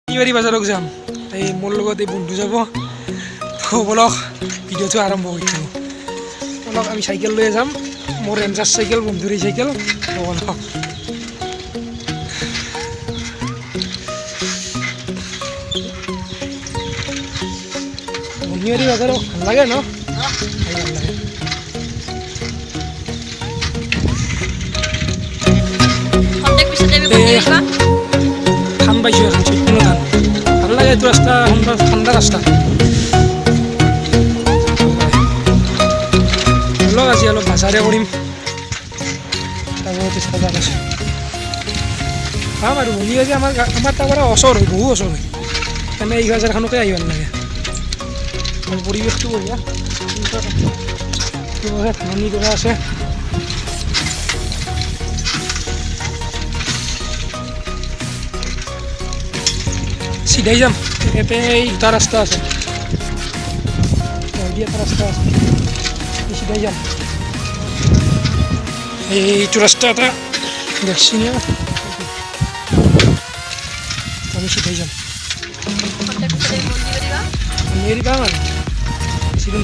শনিবাৰী বাজাৰত যাম এই মোৰ লগত এই বন্ধু যাব তো বলক ভিডিঅ'টো আৰম্ভ কৰিছোঁ বলক আমি চাইকেল লৈ যাম মোৰ ৰেঞ্জাৰ চাইকেল বন্ধুৰ এই চাইকেল বলক শনিবাৰী বাজাৰত ভাল লাগে ন ভাল লাগে ধান পাইছোঁ এখন চৈতন্য ধান ভাল লাগে এইটো ৰাস্তা ঠাণ্ডা ৰাস্তা অলপ আজি অলপ বাজাৰে কৰিম তাৰপৰা চেষ্টা যাম আছে পাম আৰু বনি আজি আমাৰ তাৰ পৰা ওচৰ হয় বহু ওচৰ হয় মানে এই বাজাৰখনকে আহিব নালাগে পৰিৱেশটো বঢ়িয়া ধাননি কৰা আছে চিধাই যাম ইয়াতে এটা ৰাস্তা আছে এটা ৰাস্তা আছে চিধাই যাম এইটো ৰাস্তা এটা দেখছি না আমি চিধাই যাম মেৰি পাম আৰু চিধা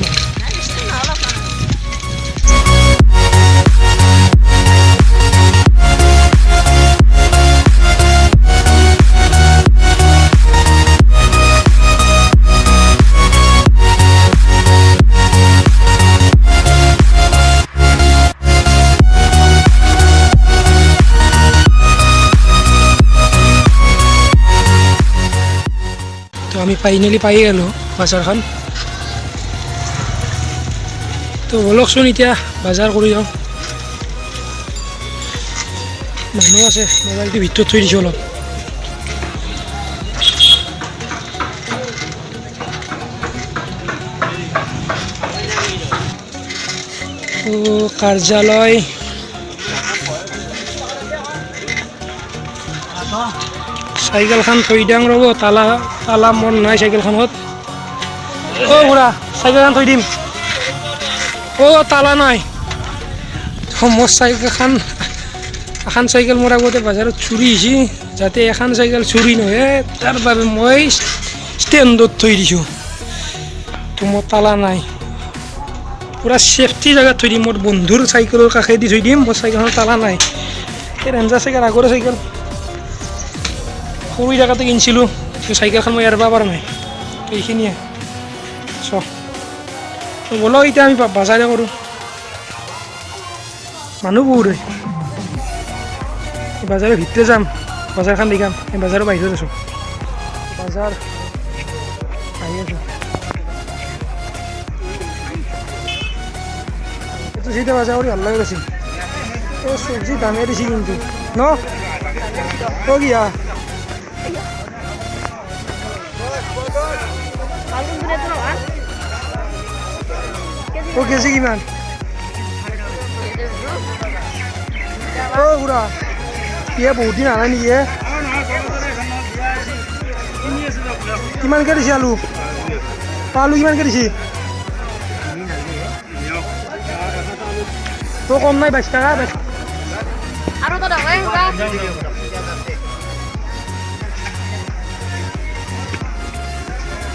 আমি ফাইনেলি পাই গ'লোঁ বাজাৰখন তো বলকচোন এতিয়া বজাৰ কৰি যাওঁ মানুহ আছে মোবাইলটো ভিতৰত থৈ দিছোঁ অলপ কাৰ্যালয় চাইকেলখন থৈ দিওঁ ৰ'ব তালা মন নাই চাইকেলখনত খুৰা চাইকেলখন থৈ দিম তালা নাই মোৰ চাইকেলখন এখন চাইকেল মোৰ আগতে বজাৰত চুৰি হৈছে যাতে এখন চাইকেল চুৰি নহয় তাৰ বাবে মই ষ্টেণ্ডত থৈ দিছোঁ তো মোৰ তালা নাই পূৰা ছেফটি জেগাত থৈ দিম মোৰ বন্ধুৰ চাইকেলৰ কাষেদি থৈ দিম মোৰ চাইকেলখন তালা নাই এই ৰেঞ্জাৰ চাইকেল আগৰে চাইকেল সৰু জেগাতে কিনিছিলোঁ চাইকেলখন মই এৰিব পৰা নাই তো এইখিনিয়ে বলক এতিয়া আমি বাজাৰে কৰোঁ মানুহ বহুত হয় বাজাৰৰ ভিতৰে যাম বজাৰখন দেখাম এই বাজাৰৰ বাহিৰত আছোঁ বাজাৰ আহি আছোঁ এইটো চিধা বাজাৰ কৰি ভাল লাগে বেছি এই চব্জি দামে দিছে কিন্তু ন কিয়া কেজি কিমান খুৰা ইয়ে বহুত দিন আনা নেকি কিমানকৈ দিছে আলু কিমানকৈ দিছে তো কম নাই 22 টাকা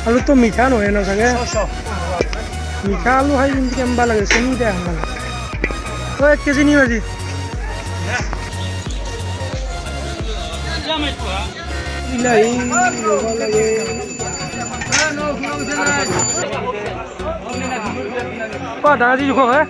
আলু তো মিঠা নহয় ন চাগে মিঠা আলু খাই কিন্তু কেম্বা লাগে চেনি দিয়া লাগে 1 কেজি নিও আজি বিলাহী ল'ব লাগে দাদাজি জোখ হয়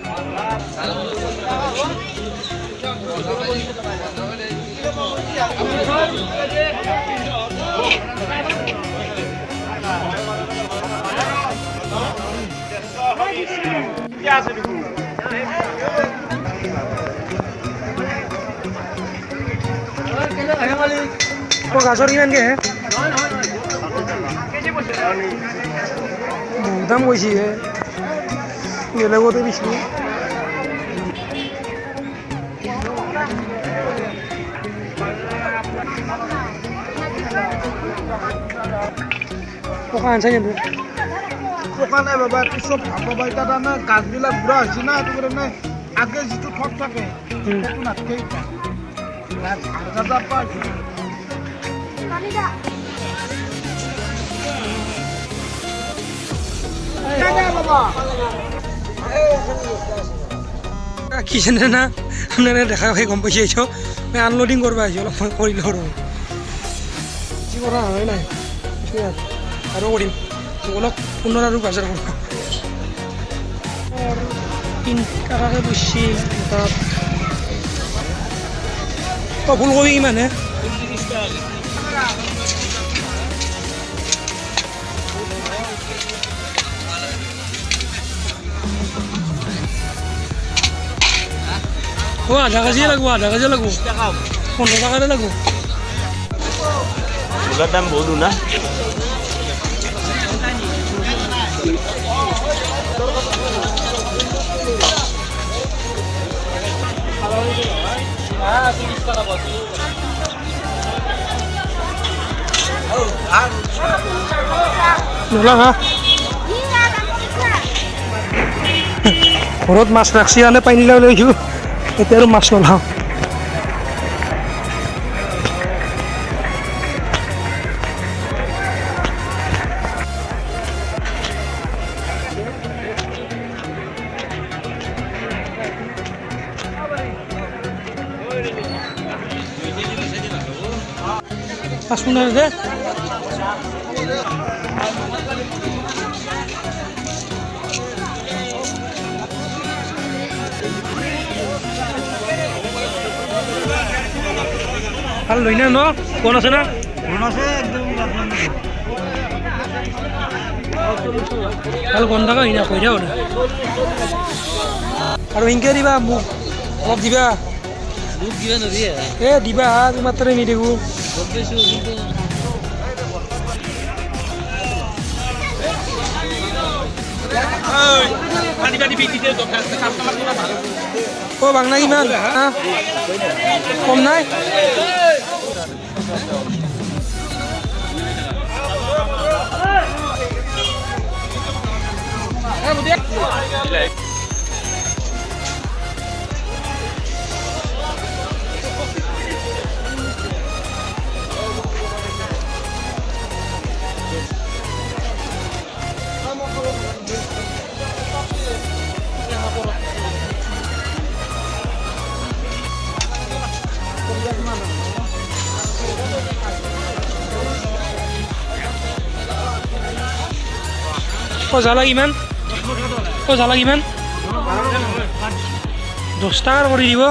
গাজৰ কিমানকৈ বহুত দাম কৈছে বেলেগতে দিছিলোঁ পকা আনছা কিন্তু পকা নাই বাবা চব বাবা এটা না গাছবিলাক বুঢ়া হৈছে না সেইটো কাৰণে আগে যিটো ঠক থাকে সেইটো নাথাকে কি জানে না আপনাৰা দেখা সেই গম পাইছে এইটো মই আনলোডিং কৰিব আহিছোঁ অলপ মই কৰিলোঁ আৰু কি কৰা হয় নাই আৰু কৰিম অলপ পুনৰ আৰু বাজাৰ কৰিব 3 টাকাকে বুজিছে তাত ফুলকবি কিমান হে আধা কেজিয়ে লাগব 15 টাকাতে লাগব মূলার দাম বহুত না নোলা হা ঘৰত মাছ ৰাখছি আনে পানী লৈ লৈছোঁ এতিয়া আৰু মাছ নলাওঁ মাছ শুনা দে ভাল লৈ না ন কোন আছে না ভাল কোন থাকা না কৈ দিও আৰু ইনকে দিবা মোক অলপ দিবা দিবা তোমাৰ তাৰে নিদিবো ও বাংলা কিমান কম নাই জালা কিমান জালা কিমান 10 টাকাৰ কৰি দিব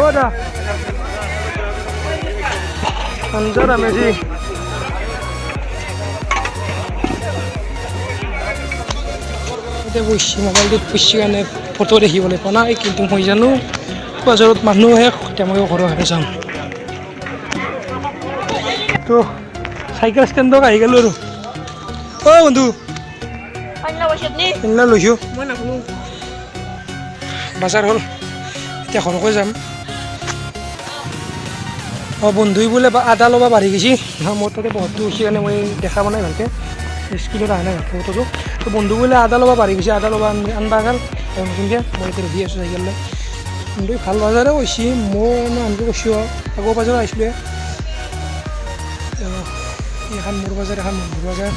Hoda. Anjara meji. Ite bushi mobile dit bushi kane photo dekhibole pa nai kintu moi janu bazarot manu he temoi ঘৰৰ হাতে যাম তো সাইকেল ষ্টেণ্ড আহি গেলো আৰু ও বন্ধু পান্না বসত নি ইন্না লৈছো মই নাখলো বাজাৰ হল এতিয়া ঘৰকৈ যাম বন্ধুই বোলে আদা ল'বা পাৰি গৈছি মোৰ তাতে বহুতো হৈছে কাৰণে মই দেখা পোৱা নাই ভালকৈ স্ক্ৰীণত অহা নাই ফটোটো তো বন্ধু বোলে আদা ল'বা পাৰি গৈছে আদা ল'বা আনবা গ'ল নতুনকৈ মই এতিয়া ৰেডি আছোঁ চাইকেল লৈ বন্ধুই ভাল বজাৰে কৈছে মই আনটো কৈছোঁ আগৰ বজাৰ আহিছিলোঁ এখন মোৰ বজাৰ এখন বন্ধুৰ বজাৰ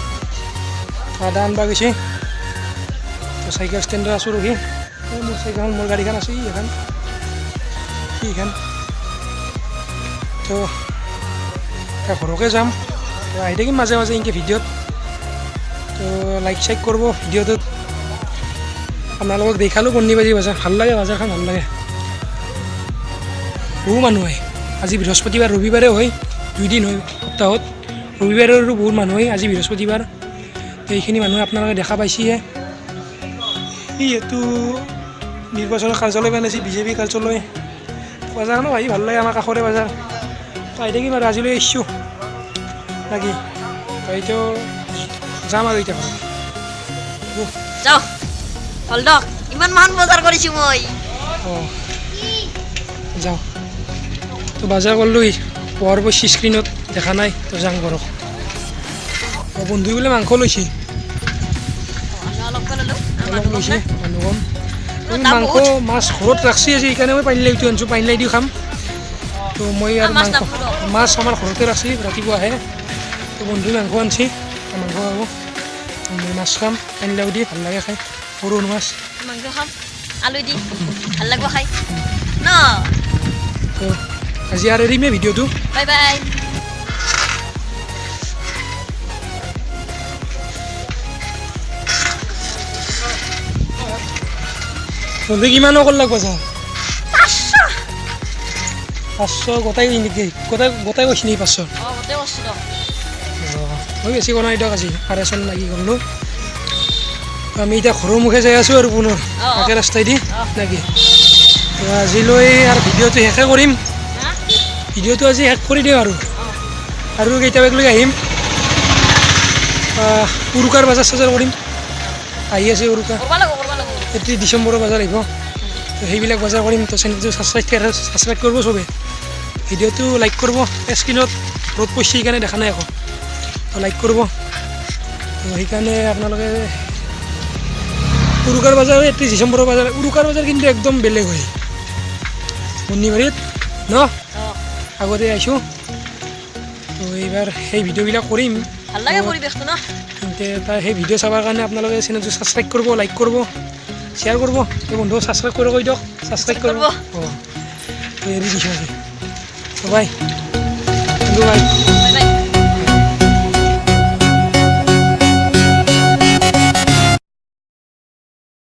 আদা আনবা গৈছে তো চাইকেল ষ্টেণ্ডত আছোঁ ৰখি মোৰ চাইকেলখন মোৰ গাড়ীখন আছে এইখন এইখন তো ঘৰকে যাম তো আহি থাকিম মাজে মাজে এনেকৈ ভিডিঅ'ত তো লাইক চাইক কৰিব ভিডিঅ'টোত আপোনালোকক দেখালোঁ কণীবাজি বজাৰ ভাল লাগে বজাৰখন ভাল লাগে বহু মানুহ হয় আজি বৃহস্পতিবাৰ ৰবিবাৰে হয় 2 দিন হয় সপ্তাহত ৰবিবাৰেও বহুত মানুহ হয় আজি বৃহস্পতিবাৰ তো এইখিনি মানুহ আপোনালোকে দেখা পাইছেহে এইটো নিৰ্বাচনৰ কাৰ্যালয় বনাইছে বিজেপি কাৰ্যালয় বজাৰখনো আহি ভাল লাগে আমাৰ কাষৰে বজাৰ তো আহি থাকিম আৰু আজিলৈ আহিছোঁ লাগি এইটো যাম আৰু এতিয়া যাও হল দক ইমান মান বজাৰ কৰিছো মই অঁ যাওঁ তো বজাৰ কৰিলোঁ পোৱাৰ বস্তু স্ক্ৰীণত দেখা নাই তো যাম ঘৰক বন্ধুই বোলে মাংস লৈছে অলপ ললো অলপ লৈছে মানুহ কম আমি দাম মাংস বহুত। মাছ ঘৰত ৰাখছি আজি সেইকাৰণে মই পানীলাইটো আনিছোঁ পানীলাই দিও খাম তো মই আৰু মাছ মাংস নাখাওঁ ৰ। মাছ আমাৰ ঘৰতে ৰাখছি ৰাতিপুৱা আহে তো বন্ধু মাংস আনছি মাংস খাব মই মাছ খাম পানীলাও দি ভাল লাগে খাই সৰু মাছ মাংস খাম আলু দি ভাল লাগিব খাই ন তো আজি আৰু এৰিমে ভিডিঅ'টো বাই বাই বন্ধু কিমানো কৰি লাগব ছাৰ 500 500 গোটাই নেকি গোটাই কৈছি নেকি 500 গোটেই বস্তু দিয়ক মই বেছি কোৱা নাই দিয়ক আজি আঢ়ৈশ লাগি গ'লো আমি এতিয়া ঘৰৰ মুখে যাই আছোঁ আৰু পুনৰ একে ৰাস্তাই দি নেকি তো আজিলৈ আৰু ভিডিঅ'টো শেষে কৰিম হা ভিডিঅ'টো আজি শেষ কৰি দিওঁ আৰু কেইটা বেগলৈকে আহিম উৰুকাৰ বজাৰ চজাৰ কৰিম আহি আছে উৰুকা কৰবা লাগিব 31 ডিচেম্বৰৰ বজাৰ আহিব তো সেইবিলাক বজাৰ কৰিম তো চেনেলটো ছাবস্ক্ৰাইব কৰিব চবে ভিডিঅ'টো লাইক কৰিব স্ক্ৰীণত ৰ'দ পৰিছে সেইকাৰণে দেখা নাই আকৌ তো লাইক কৰিব তো সেইকাৰণে আপোনালোকে উৰুকাৰ বজাৰ 31 ডিচেম্বৰৰ বজাৰ উৰুকাৰ বজাৰ কিন্তু একদম বেলেগ হয় মন্দিৰবাৰীত ন আগতে আহিছোঁ তো এইবাৰ সেই ভিডিঅ'বিলাক কৰিম ভাল লাগে পৰিৱেশটো ন কিন্তু সেই ভিডিঅ' চাবৰ কাৰণে আপোনালোকে চেনেলটো ছাবস্ক্ৰাইব কৰিব লাইক কৰিব শ্বেয়াৰ কৰিব এই বন্ধু ছাবস্ক্ৰাইব কৰি কৈ দিয়ক ছাবস্ক্ৰাইব কৰিব কৰিব। অঁ এৰি দিছোঁ আজি বাই বন্ধু বাই বাই বাই